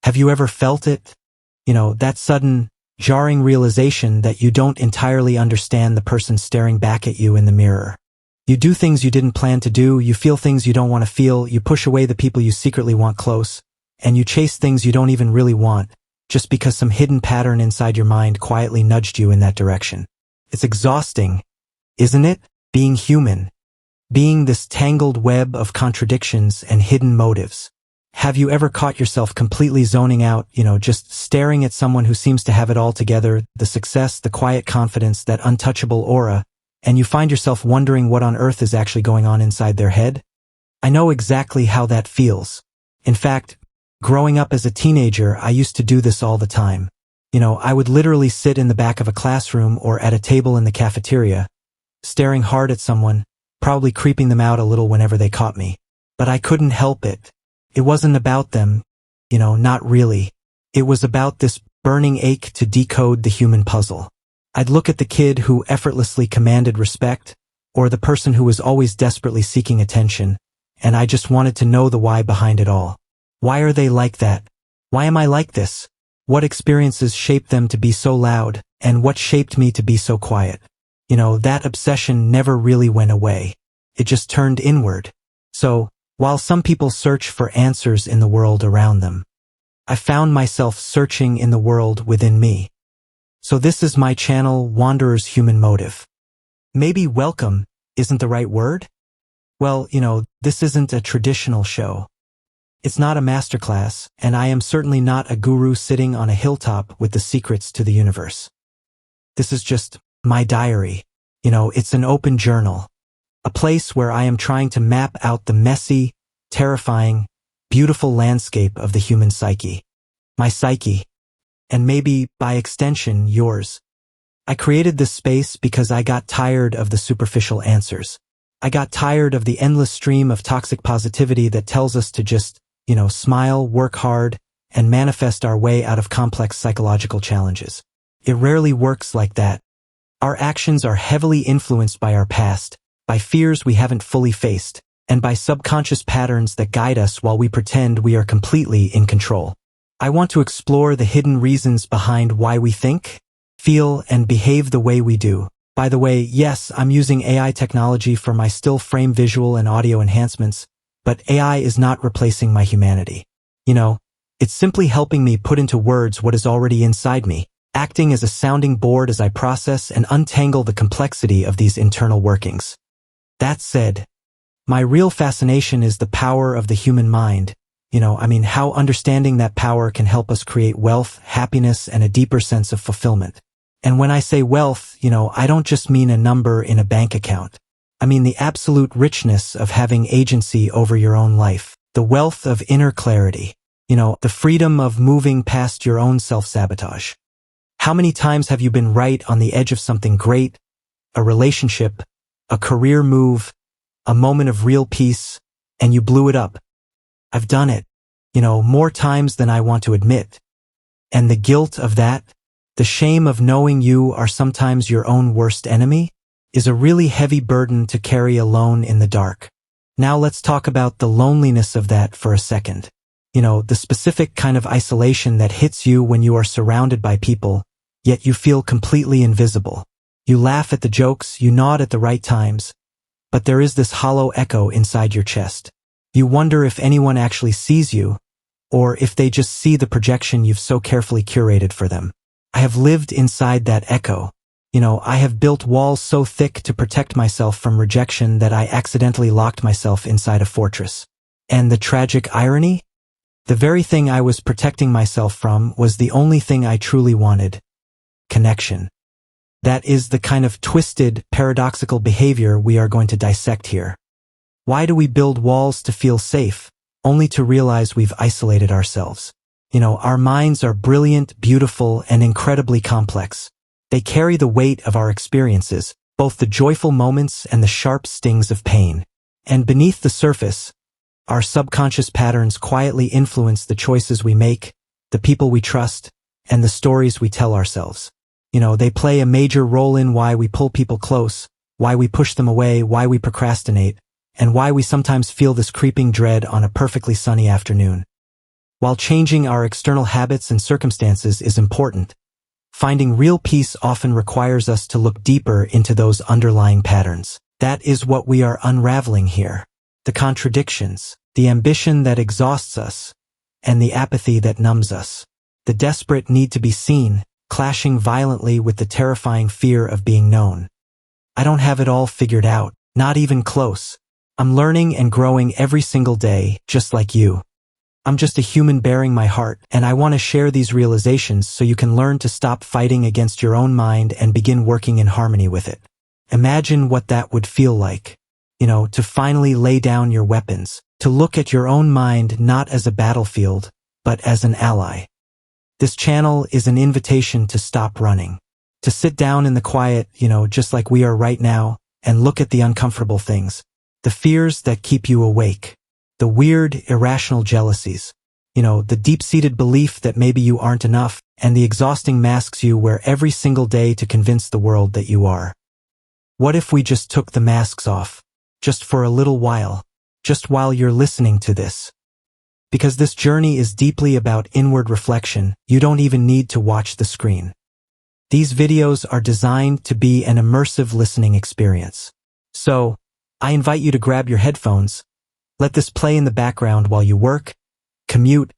Have you ever felt it? That sudden, jarring realization that you don't entirely understand the person staring back at you in the mirror. You do things you didn't plan to do, you feel things you don't want to feel, you push away the people you secretly want close, and you chase things you don't even really want, just because some hidden pattern inside your mind quietly nudged you in that direction. It's exhausting, isn't it? Being human. Being this tangled web of contradictions and hidden motives. Have you ever caught yourself completely zoning out, just staring at someone who seems to have it all together, the success, the quiet confidence, that untouchable aura, and you find yourself wondering what on earth is actually going on inside their head? I know exactly how that feels. In fact, growing up as a teenager, I used to do this all the time. I would literally sit in the back of a classroom or at a table in the cafeteria, staring hard at someone, probably creeping them out a little whenever they caught me. But I couldn't help it. It wasn't about them, not really. It was about this burning ache to decode the human puzzle. I'd look at the kid who effortlessly commanded respect, or the person who was always desperately seeking attention, and I just wanted to know the why behind it all. Why are they like that? Why am I like this? What experiences shaped them to be so loud, and what shaped me to be so quiet? That obsession never really went away. It just turned inward. So, while some people search for answers in the world around them, I found myself searching in the world within me. So this is my channel, Wanderer's Human Motive. Maybe welcome isn't the right word? Well, this isn't a traditional show. It's not a masterclass, and I am certainly not a guru sitting on a hilltop with the secrets to the universe. This is just my diary. It's an open journal. A place where I am trying to map out the messy, terrifying, beautiful landscape of the human psyche. My psyche. And maybe, by extension, yours. I created this space because I got tired of the superficial answers. I got tired of the endless stream of toxic positivity that tells us to just, smile, work hard, and manifest our way out of complex psychological challenges. It rarely works like that. Our actions are heavily influenced by our past, by fears we haven't fully faced, and by subconscious patterns that guide us while we pretend we are completely in control. I want to explore the hidden reasons behind why we think, feel, and behave the way we do. By the way, yes, I'm using AI technology for my still frame visual and audio enhancements, but AI is not replacing my humanity. It's simply helping me put into words what is already inside me, acting as a sounding board as I process and untangle the complexity of these internal workings. That said, my real fascination is the power of the human mind. How understanding that power can help us create wealth, happiness, and a deeper sense of fulfillment. And when I say wealth, I don't just mean a number in a bank account. I mean the absolute richness of having agency over your own life, the wealth of inner clarity, the freedom of moving past your own self-sabotage. How many times have you been right on the edge of something great, a relationship, a career move, a moment of real peace, and you blew it up? I've done it, more times than I want to admit. And the guilt of that, the shame of knowing you are sometimes your own worst enemy, is a really heavy burden to carry alone in the dark. Now let's talk about the loneliness of that for a second. The specific kind of isolation that hits you when you are surrounded by people, yet you feel completely invisible. You laugh at the jokes, you nod at the right times, but there is this hollow echo inside your chest. You wonder if anyone actually sees you, or if they just see the projection you've so carefully curated for them. I have lived inside that echo. I have built walls so thick to protect myself from rejection that I accidentally locked myself inside a fortress. And the tragic irony? The very thing I was protecting myself from was the only thing I truly wanted. Connection. That is the kind of twisted, paradoxical behavior we are going to dissect here. Why do we build walls to feel safe, only to realize we've isolated ourselves? Our minds are brilliant, beautiful, and incredibly complex. They carry the weight of our experiences, both the joyful moments and the sharp stings of pain. And beneath the surface, our subconscious patterns quietly influence the choices we make, the people we trust, and the stories we tell ourselves. They play a major role in why we pull people close, why we push them away, why we procrastinate, and why we sometimes feel this creeping dread on a perfectly sunny afternoon. While changing our external habits and circumstances is important, finding real peace often requires us to look deeper into those underlying patterns. That is what we are unraveling here. The contradictions, the ambition that exhausts us, and the apathy that numbs us. The desperate need to be seen, clashing violently with the terrifying fear of being known. I don't have it all figured out, not even close. I'm learning and growing every single day, just like you. I'm just a human bearing my heart, and I want to share these realizations so you can learn to stop fighting against your own mind and begin working in harmony with it. Imagine what that would feel like. To finally lay down your weapons, to look at your own mind not as a battlefield, but as an ally. This channel is an invitation to stop running, to sit down in the quiet, just like we are right now, and look at the uncomfortable things, the fears that keep you awake. The weird, irrational jealousies, the deep-seated belief that maybe you aren't enough, and the exhausting masks you wear every single day to convince the world that you are. What if we just took the masks off, just for a little while, just while you're listening to this? Because this journey is deeply about inward reflection, you don't even need to watch the screen. These videos are designed to be an immersive listening experience. So, I invite you to grab your headphones. Let this play in the background while you work, commute,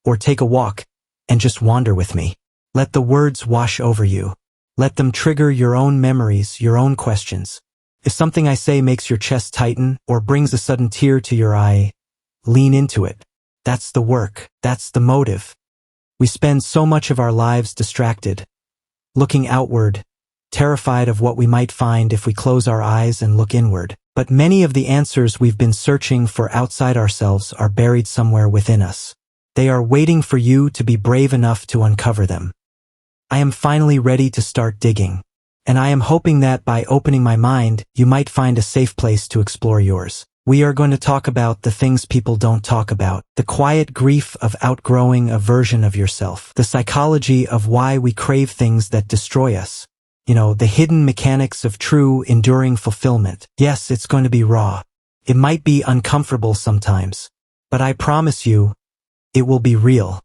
or take a walk, and just wander with me. Let the words wash over you. Let them trigger your own memories, your own questions. If something I say makes your chest tighten or brings a sudden tear to your eye, lean into it. That's the work. That's the motive. We spend so much of our lives distracted, looking outward, terrified of what we might find if we close our eyes and look inward. But many of the answers we've been searching for outside ourselves are buried somewhere within us. They are waiting for you to be brave enough to uncover them. I am finally ready to start digging, and I am hoping that by opening my mind, you might find a safe place to explore yours. We are going to talk about the things people don't talk about, the quiet grief of outgrowing a version of yourself, the psychology of why we crave things that destroy us. The hidden mechanics of true, enduring fulfillment. Yes, it's going to be raw. It might be uncomfortable sometimes, but I promise you, it will be real.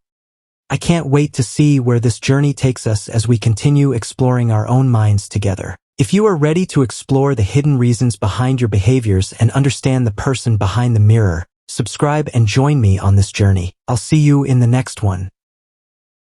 I can't wait to see where this journey takes us as we continue exploring our own minds together. If you are ready to explore the hidden reasons behind your behaviors and understand the person behind the mirror, subscribe and join me on this journey. I'll see you in the next one.